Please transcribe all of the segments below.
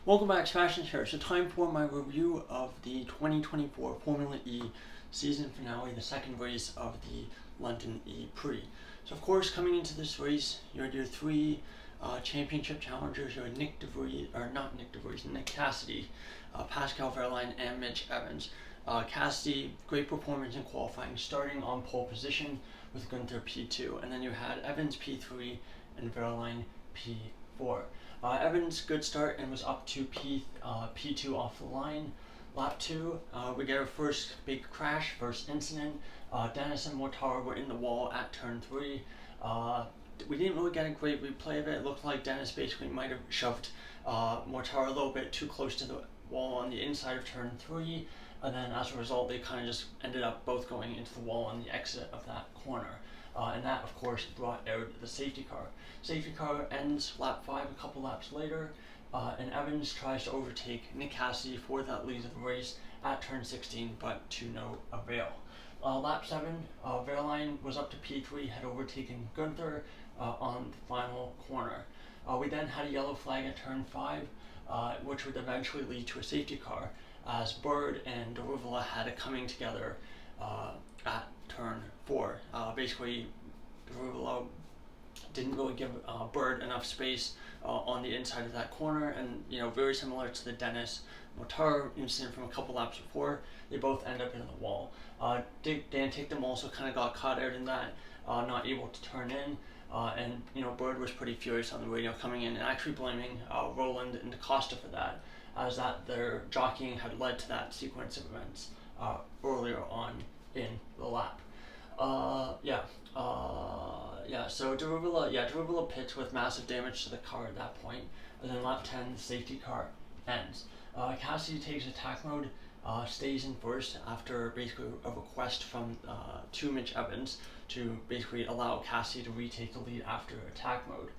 Welcome back, Sebastian here. So time for my review of the 2024 Formula E season finale, the second race of the London E-Prix. So of course, coming into this race, you had your three championship challengers. You had Nick Cassidy, Pascal Wehrlein, and Mitch Evans. Cassidy, great performance in qualifying, starting on pole position with Gunther P2, and then you had Evans P3 and Wehrlein P4. Evans, good start and was up to P2 off the line. Lap 2, we get our first big crash, first incident. Dennis and Mortara were in the wall at turn 3. We didn't really get a great replay of it. It looked like Dennis basically might have shoved Mortara a little bit too close to the wall on the inside of turn 3, and then as a result they kind of just ended up both going into the wall on the exit of that corner. And that, of course, brought out the safety car. Safety car ends lap 5 a couple laps later, and Evans tries to overtake Nick Cassidy for that lead of the race at turn 16, but to no avail. Lap 7, Wehrlein was up to P3, had overtaken Gunther on the final corner. We then had a yellow flag at turn 5, which would eventually lead to a safety car, as Bird and Daruvula had it coming together at turn 4. Basically, Daruvula didn't really give Bird enough space on the inside of that corner, and very similar to the Dennis Mortara incident from a couple laps before, they both end up in the wall. Dan Ticktum also kind of got caught out in that, not able to turn in, and Bird was pretty furious on the radio coming in and actually blaming Roland and DaCosta for that, as that their jockeying had led to that sequence of events earlier on in the lap. So Daruvula pits with massive damage to the car at that point, and then lap 10, the safety car ends. Cassidy takes attack mode, stays in first after basically a request from to Mitch Evans to basically allow Cassidy to retake the lead after attack mode.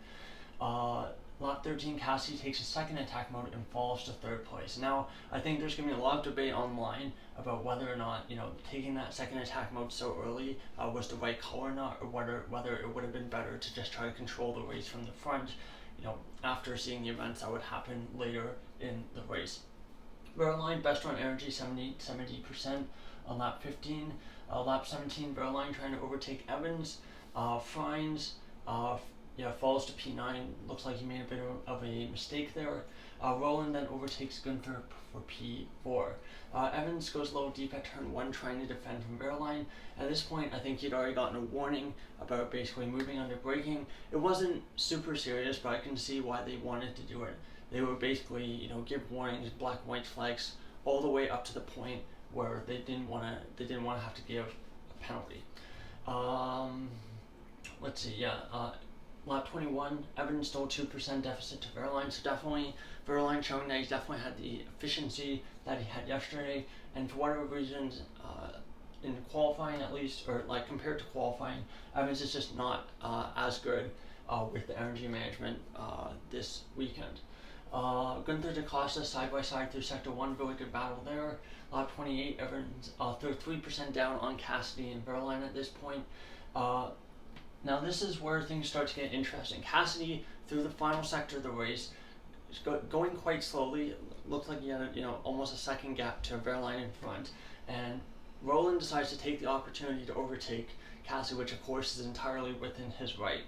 Lap 13, Cassidy takes a second attack mode and falls to third place. Now, I think there's going to be a lot of debate online about whether or not, taking that second attack mode so early was the right call or not, or whether it would have been better to just try to control the race from the front, after seeing the events that would happen later in the race. Wehrlein, best on energy, 70% on lap 15. Lap 17, Wehrlein trying to overtake Evans. Frines, falls to P9. Looks like he made a bit of a mistake there. Roland then overtakes Gunther for P4. Evans goes low deep at turn 1 trying to defend from Wehrlein. At this point, I think he'd already gotten a warning about basically moving under braking. It wasn't super serious, but I can see why they wanted to do it. They would basically, give warnings, black and white flags, all the way up to the point where they didn't want to have to give a penalty. Lap 21, Evans stole 2% deficit to Wehrlein, so definitely Wehrlein showing that he definitely had the efficiency that he had yesterday, and for whatever reasons, in qualifying at least, or like compared to qualifying, Evans is just not as good with the energy management this weekend. Gunther DaCosta side by side through sector 1, really good battle there. Lap 28, Evans 3% down on Cassidy and Wehrlein at this point. Now this is where things start to get interesting. Cassidy, through the final sector of the race, is going quite slowly. Looked like he had almost a second gap to Wehrlein in front, and Roland decides to take the opportunity to overtake Cassidy, which of course is entirely within his right.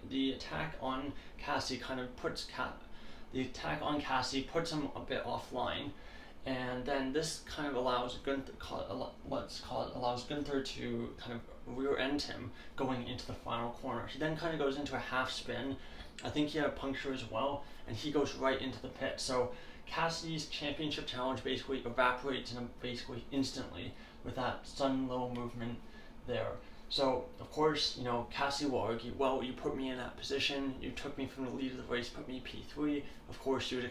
The attack on Cassidy puts him a bit offline. And then this kind of allows Gunther to kind of rear end him going into the final corner. He then kind of goes into a half spin. I think he had a puncture as well, and he goes right into the pit. So Cassidy's championship challenge basically evaporates basically instantly with that sudden low movement there. So of course, Cassidy will argue, well, you put me in that position, you took me from the lead of the race, put me P3. Of course, you would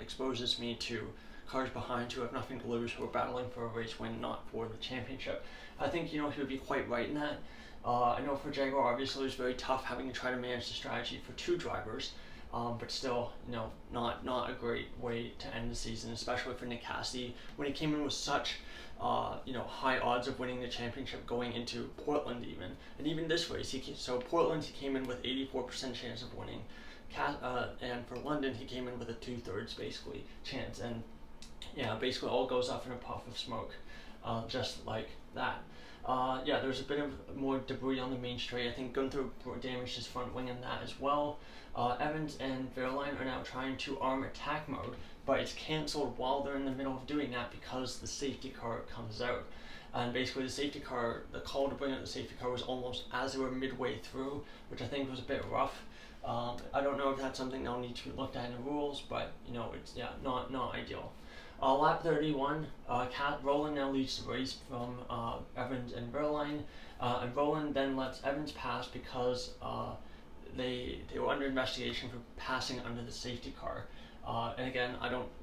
exposes me to cars behind who have nothing to lose, who are battling for a race win, not for the championship. I think he would be quite right in that. I know for Jaguar, obviously it was very tough having to try to manage the strategy for two drivers, but still, not a great way to end the season, especially for Nick Cassidy when he came in with such high odds of winning the championship going into Portland even, and even this race. Portland he came in with 84% chance of winning. and for London, he came in with a 2/3 basically chance, and yeah, basically all goes off in a puff of smoke, just like that. Yeah, there's a bit of more debris on the main straight. I think Gunther damaged his front wing in that as well. Evans and Verline are now trying to arm attack mode, but it's cancelled while they're in the middle of doing that because the safety car comes out. And basically the call to bring out the safety car was almost as they were midway through, which I think was a bit rough. I don't know if that's something they'll need to be looked at in the rules, but it's not ideal. Lap 31, Roland now leads the race from Evans and Verline, and Roland then lets Evans pass because they were under investigation for passing under the safety car. And again,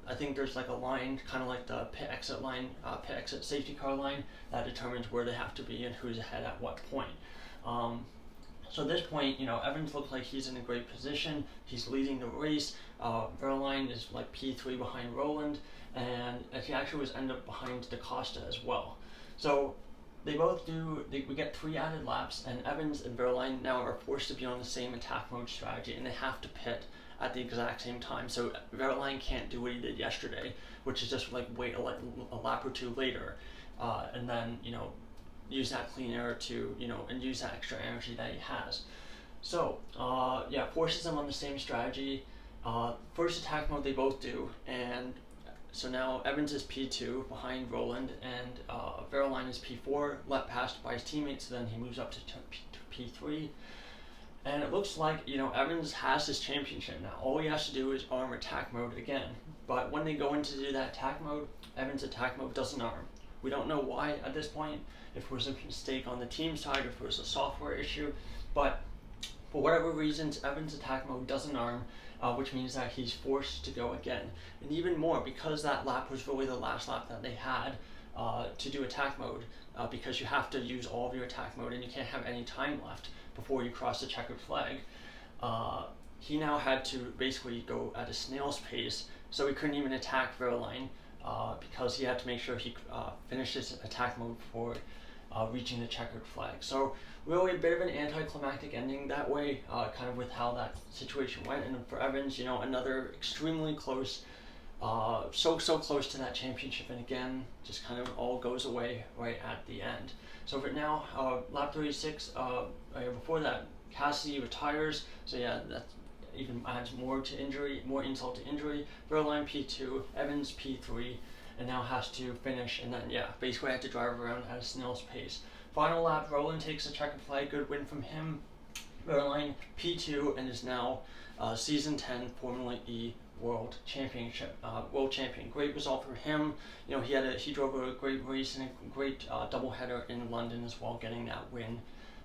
I think there's like a line, kind of like the pit exit line, pit exit safety car line, that determines where they have to be and who's ahead at what point. So at this point, Evans looks like he's in a great position. He's leading the race. Verline is like P3 behind Roland, and he actually was end up behind DaCosta as well. So they both we get 3 added laps, and Evans and Verline now are forced to be on the same attack mode strategy, and they have to pit at the exact same time. So Verline can't do what he did yesterday, which is just like wait a lap or 2 later, and then use that clean air to and use that extra energy that he has. So yeah, forces them on the same strategy. First attack mode they both do, and so now Evans is P2 behind Roland, and Verline is P4, let past by his teammates. So then he moves up to P3, and it looks like Evans has his championship now. All he has to do is arm attack mode again. But when they go in to do that attack mode, Evans' attack mode doesn't arm. We don't know why at this point, if it was a mistake on the team side, if it was a software issue, but for whatever reasons, Evans' attack mode doesn't arm, which means that he's forced to go again. And even more, because that lap was really the last lap that they had to do attack mode, because you have to use all of your attack mode and you can't have any time left before you cross the checkered flag, he now had to basically go at a snail's pace, so he couldn't even attack Verline, because he had to make sure he finished his attack mode before reaching the checkered flag. So really a bit of an anticlimactic ending that way, kind of with how that situation went. And for Evans, another extremely close, so close to that championship, and again, just kind of all goes away right at the end. So for now, lap 36, before that, Cassidy retires, so yeah, that even adds more insult to injury. Verline P2, Evans P3, and now has to finish, and then yeah, basically had to drive around at a snail's pace. Final lap, Roland takes the checkered flag, good win from him. Verline P2, and is now season 10 Formula E World Champion. Great result for him. He drove a great race and a great doubleheader in London as well, getting that win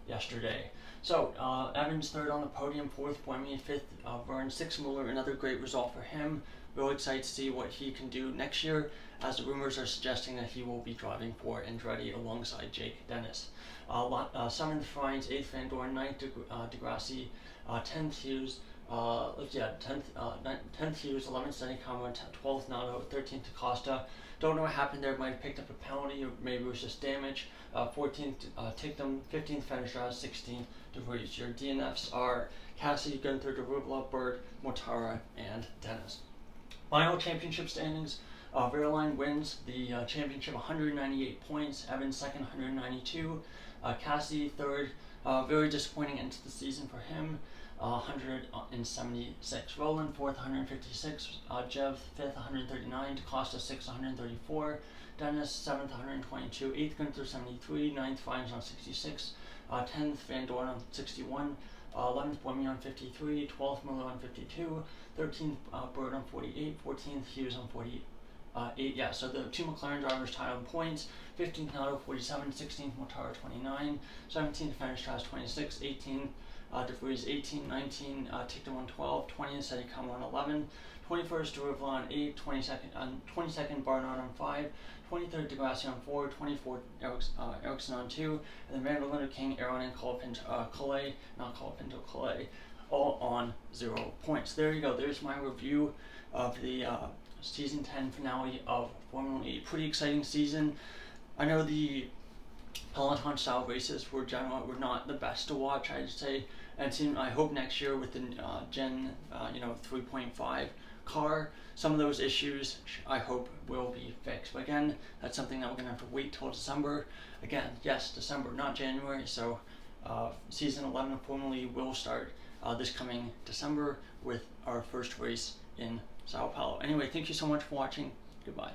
yesterday. So Evans third on the podium, fourth Buemi, fifth Vern, sixth Muller. Another great result for him. Really excited to see what he can do next year, as the rumors are suggesting that he will be driving for Andretti alongside Jake Dennis. 7th Fries, 8th Van Dorn, 9th Degrassi, 10th Hughes, 10th Hughes, 11th Steadicamo, 12th Nato, 13th Costa. Don't know what happened there. Might have picked up a penalty, or maybe it was just damage. 14th Ticktum, 15th Fenestras, 16th DeVries. Your DNFs are Cassidy, Gunther, Derubla, Bird, Mortara, and Dennis. Final championship standings. Verline wins the championship, 198 points. Evans second, 192. Cassidy third. Very disappointing end to the season for him. 176. Roland fourth, 156. Jev fifth, 139. DaCosta sixth, 134. Dennis seventh, 122. 8th Gunther, 73. 9th Fines on 66. 10th Van Dorn on 61. 11th Buemi on 53. 12th Muller on 52. 13th Bird on 48. 14th Hughes on 48. Yeah, so the two McLaren drivers tied on points. 15th Nato 47, 16th Mortara 29, 17th Fenestras 26, 18th DeVries 18, 19 Ticktum on 12, 20th Steadicamo on 11, 21st Derivla on 8, 22nd Barnard on 5, 23rd Degrassi on 4, 24th Ericsson on 2, and then Vanderlinde, King, Aaron, and Calais, all on 0 points. There you go. There's my review of the season 10 finale of Formula E. Pretty exciting season. I know the Peloton style races were not the best to watch, I'd say, And I hope next year with the Gen 3.5 car, some of those issues I hope will be fixed. But again, that's something that we're gonna have to wait till December. Again, yes, December, not January. So season 11 formally will start this coming December with our first race in Sao Paulo. Anyway, thank you so much for watching. Goodbye.